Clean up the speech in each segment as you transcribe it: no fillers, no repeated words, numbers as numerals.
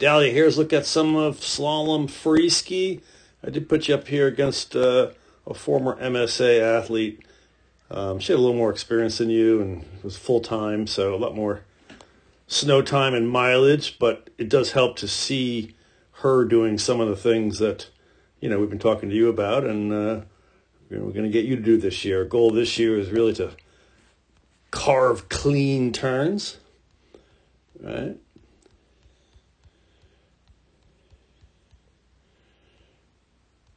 Dahlia, here's a look at some of slalom free ski. I did put you up here against a former MSA athlete. She had a little more experience than you and was full-time, so a lot more snow time and mileage, but it does help to see her doing some of the things that, we've been talking to you about, and we're going to get you to do this year. Our goal this year is really to carve clean turns, right?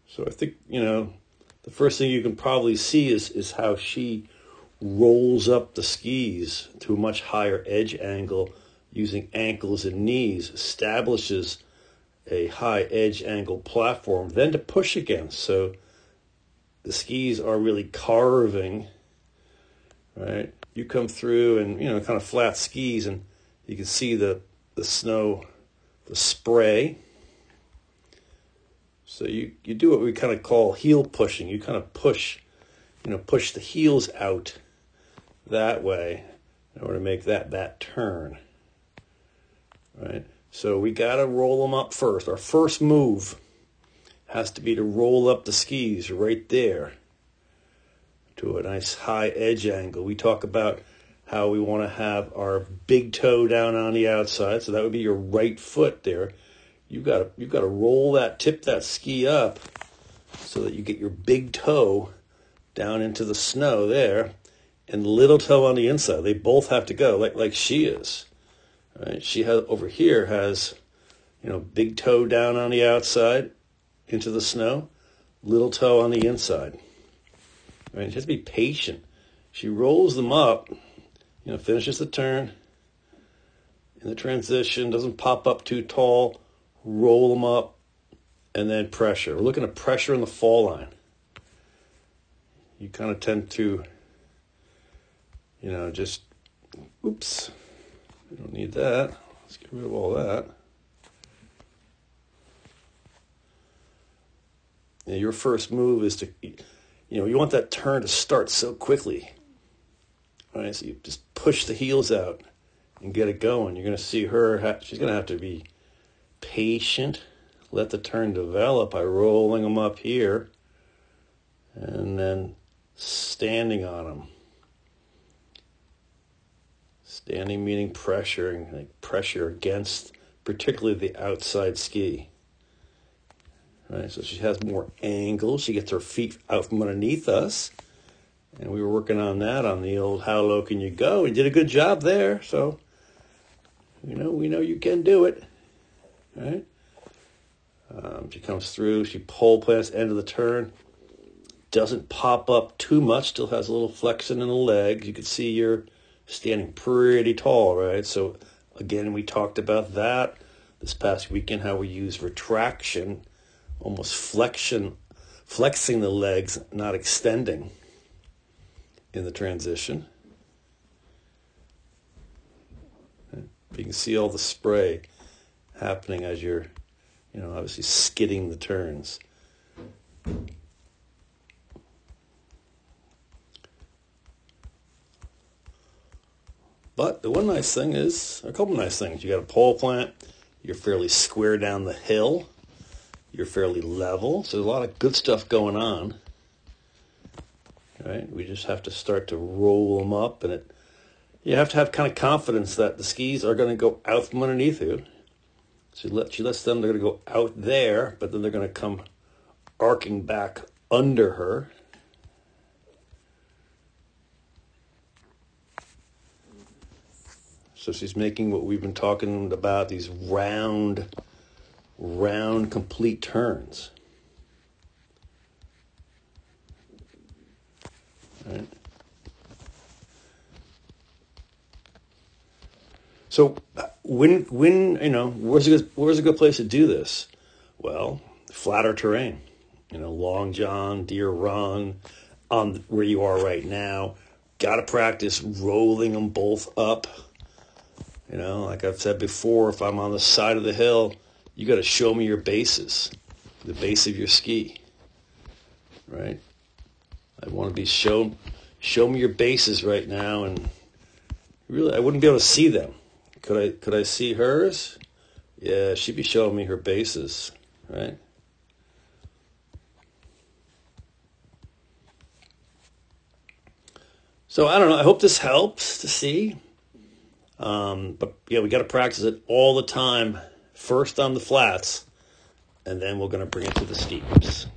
So I think, the first thing you can probably see is how she rolls up the skis to a much higher edge angle using ankles and knees, establishes a high edge angle platform, then to push against. So the skis are really carving, right? You come through and, kind of flat skis, and you can see the snow, the spray. So you do what we kind of call heel pushing. You kind of push the heels out that way in order to make that turn, right? So we got to roll them up first. Our first move has to be to roll up the skis right there to a nice high edge angle. We talk about how we want to have our big toe down on the outside. So that would be your right foot there. You've got to roll tip that ski up so that you get your big toe down into the snow there, and little toe on the inside. They both have to go like she is, right? She has over here has, big toe down on the outside into the snow, little toe on the inside. Right? She has to be patient. She rolls them up, finishes the turn in the transition, doesn't pop up too tall. Roll them up, and then pressure. We're looking at pressure in the fall line. You kind of tend to, just, oops, we don't need that. Let's get rid of all that. And your first move is to, you want that turn to start so quickly. All right, so you just push the heels out and get it going. You're going to see her, she's going to have to be patient, let the turn develop by rolling them up here and then standing on them. Standing meaning pressuring, like pressure against particularly the outside ski. Right, so she has more angle. She gets her feet out from underneath us. And we were working on that on the old How Low Can You Go? We did a good job there. So, we know you can do it. Right? She comes through, she pole plants end of the turn, doesn't pop up too much, still has a little flexion in the legs. You can see you're standing pretty tall, right? So again, we talked about that this past weekend, how we use retraction, almost flexing the legs, not extending in the transition. You can see all the spray happening as you're, obviously skidding the turns. But the one nice thing is, a couple nice things. You got a pole plant, you're fairly square down the hill, you're fairly level, so there's a lot of good stuff going on. Right? We just have to start to roll them up, and you have to have kind of confidence that the skis are going to go out from underneath you. She lets them, they're going to go out there, but then they're going to come arcing back under her. So she's making what we've been talking about, these round, complete turns. Right? So when where's a good place to do this? Well, flatter terrain, Long John, Deer Run, on where you are right now. Got to practice rolling them both up. Like I've said before, if I'm on the side of the hill, you got to show me your bases, the base of your ski, right? I want to be show me your bases right now, and really, I wouldn't be able to see them. Could I see hers? Yeah, she'd be showing me her bases, right? So I don't know. I hope this helps to see. But yeah, we got to practice it all the time. First on the flats, and then we're going to bring it to the steeps.